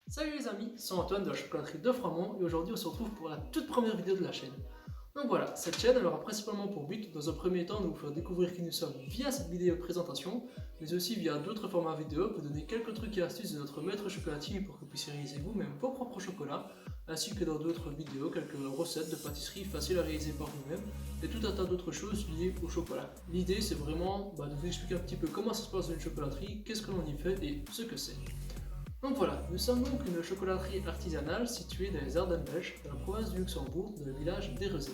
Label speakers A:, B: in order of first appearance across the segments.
A: Salut les amis, c'est Antoine de la chocolaterie de Framont et aujourd'hui on se retrouve pour la toute première vidéo de la chaîne. Donc voilà, cette chaîne elle aura principalement pour but dans un premier temps de vous faire découvrir qui nous sommes via cette vidéo présentation, mais aussi via d'autres formats vidéo pour donner quelques trucs et astuces de notre maître chocolatier pour que vous puissiez réaliser vous-même vos propres chocolats, ainsi que dans d'autres vidéos quelques recettes de pâtisserie faciles à réaliser par vous-même et tout un tas d'autres choses liées au chocolat. L'idée c'est vraiment de vous expliquer un petit peu comment ça se passe dans une chocolaterie, qu'est-ce que l'on y fait et ce que c'est. Donc voilà, nous sommes donc une chocolaterie artisanale située dans les Ardennes belges, dans la province du Luxembourg, dans le village d'Erezé.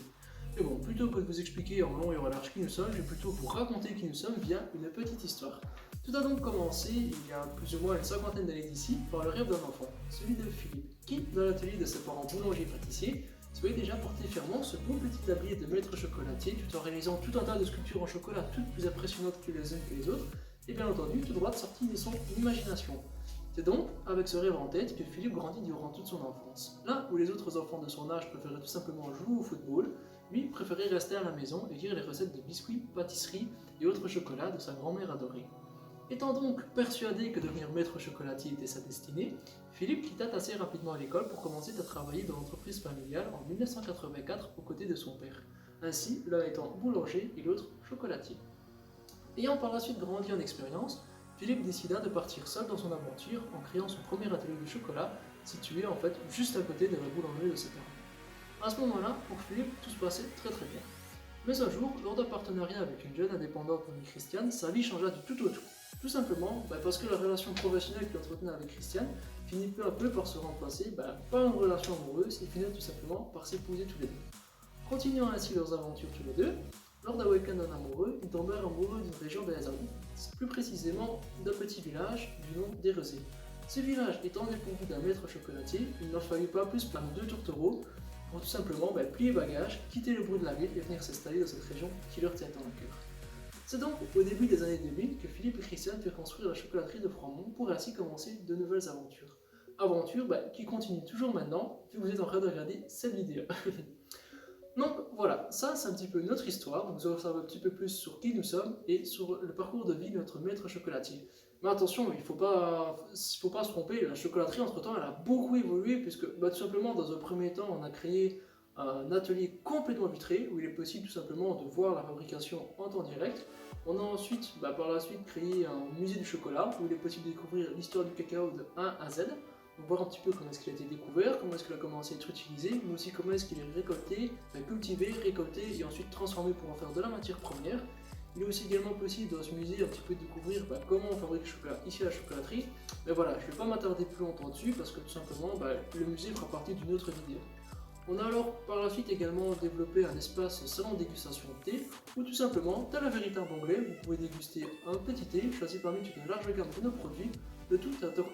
A: Et bon, plutôt que de vous expliquer en long et en large qui nous sommes, je vais plutôt vous raconter qui nous sommes via une petite histoire. Tout a donc commencé il y a plus ou moins une cinquantaine d'années d'ici par le rêve d'un enfant, celui de Philippe, qui, dans l'atelier de ses parents boulangers et pâtissiers, se voyait déjà porter fièrement ce beau petit tablier de maître chocolatier tout en réalisant tout un tas de sculptures en chocolat toutes plus impressionnantes que les unes que les autres, et bien entendu tout droit sorties de son imagination. C'est donc avec ce rêve en tête que Philippe grandit durant toute son enfance. Là où les autres enfants de son âge préféraient tout simplement jouer au football, lui préférait rester à la maison et lire les recettes de biscuits, pâtisseries et autres chocolats de sa grand-mère adorée. Étant donc persuadé que devenir maître chocolatier était sa destinée, Philippe quitta assez rapidement l'école pour commencer à travailler dans l'entreprise familiale en 1984 aux côtés de son père, ainsi l'un étant boulanger et l'autre chocolatier. Ayant par la suite grandi en expérience, Philippe décida de partir seul dans son aventure en créant son premier atelier de chocolat, situé en fait juste à côté de la boulangerie de ses parents. À ce moment-là, pour Philippe, tout se passait très bien. Mais un jour, lors d'un partenariat avec une jeune indépendante nommée Christiane, sa vie changea du tout au tout. Tout simplement parce que la relation professionnelle qu'il entretenait avec Christiane finit peu à peu par se remplacer par une relation amoureuse et finit tout simplement par s'épouser tous les deux. Continuant ainsi leurs aventures tous les deux, lors d'un week-end en amoureux, ils tombèrent amoureux d'une région des Alpes, plus précisément d'un petit village du nom d'Erezé. Ce village étant dépourvu d'un maître chocolatier, il n'en fallut pas plus prendre deux tourtereaux pour tout simplement plier bagages, quitter le bruit de la ville et venir s'installer dans cette région qui leur tient tant à cœur. C'est donc au début des années 2000 que Philippe et Christiane firent construire la chocolaterie de Framont pour ainsi commencer de nouvelles aventures. Aventures qui continuent toujours maintenant, vu que vous êtes en train de regarder cette vidéo. Donc voilà, ça c'est un petit peu notre histoire, vous allez savoir un petit peu plus sur qui nous sommes et sur le parcours de vie de notre maître chocolatier. Mais attention, il ne faut pas se tromper, la chocolaterie entre temps elle a beaucoup évolué puisque tout simplement dans un premier temps on a créé un atelier complètement vitré où il est possible tout simplement de voir la fabrication en temps direct. On a ensuite par la suite créé un musée du chocolat où il est possible de découvrir l'histoire du cacao de A à Z. Donc voir un petit peu comment est-ce qu'il a été découvert, comment est-ce qu'il a commencé à être utilisé, mais aussi comment est-ce qu'il est récolté, cultivé, récolté et ensuite transformé pour en faire de la matière première. Il est aussi également possible dans ce musée un petit peu découvrir comment on fabrique le chocolat ici à la chocolaterie. Mais voilà, je ne vais pas m'attarder plus longtemps dessus parce que tout simplement le musée fera partie d'une autre vidéo. On a alors par la suite également développé un espace salon dégustation de thé où tout simplement, tel un véritable anglais, vous pouvez déguster un petit thé choisi parmi une large gamme de nos produits, le tout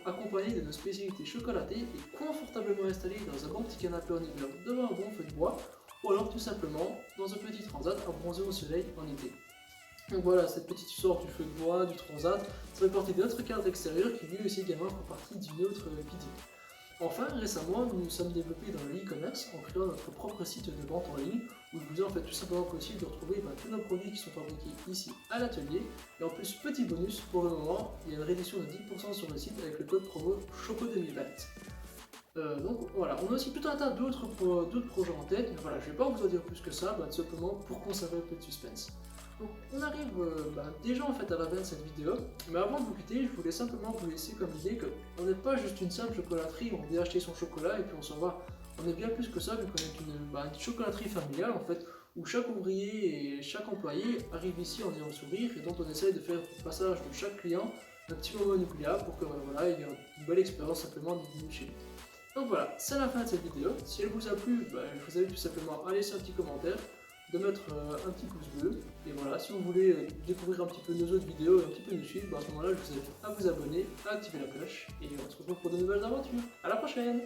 A: accompagné de nos spécialités chocolatées et confortablement installé dans un grand petit canapé en hiver devant un bon feu de bois ou alors tout simplement dans un petit transat à bronzer au soleil en été. Donc voilà, cette petite histoire du feu de bois, du transat, ça fait partie de notre cadre extérieur qui lui aussi également fait partie d'une autre vidéo. Enfin, récemment, nous nous sommes développés dans le e-commerce en créant notre propre site de vente en ligne où il vous est en fait tout simplement possible de retrouver tous nos produits qui sont fabriqués ici à l'atelier. Et en plus, petit bonus, pour le moment, il y a une réduction de 10% sur le site avec le code promo CHOCO2020. Donc voilà, on a aussi tout un tas d'autres projets en tête, mais voilà, je ne vais pas vous en dire plus que ça, tout simplement pour conserver un peu de suspense. Donc on arrive déjà en fait à la fin de cette vidéo, mais avant de vous quitter, je voulais simplement vous laisser comme idée qu'on n'est pas juste une simple chocolaterie où on vient acheter son chocolat et puis on s'en va. On est bien plus que ça, vu qu'on est une chocolaterie familiale en fait, où chaque ouvrier et chaque employé arrive ici en ayant le sourire et dont on essaye de faire le passage de chaque client un petit moment inoubliable pour que il y ait une belle expérience simplement de venir chez lui. Donc voilà, c'est la fin de cette vidéo. Si elle vous a plu, je vous invite tout simplement à laisser un petit commentaire, de mettre un petit pouce bleu. Et voilà, si vous voulez découvrir un petit peu nos autres vidéos et un petit peu nous suivre, à ce moment-là, je vous invite à vous abonner, à activer la cloche. Et on se retrouve pour de nouvelles aventures. À la prochaine!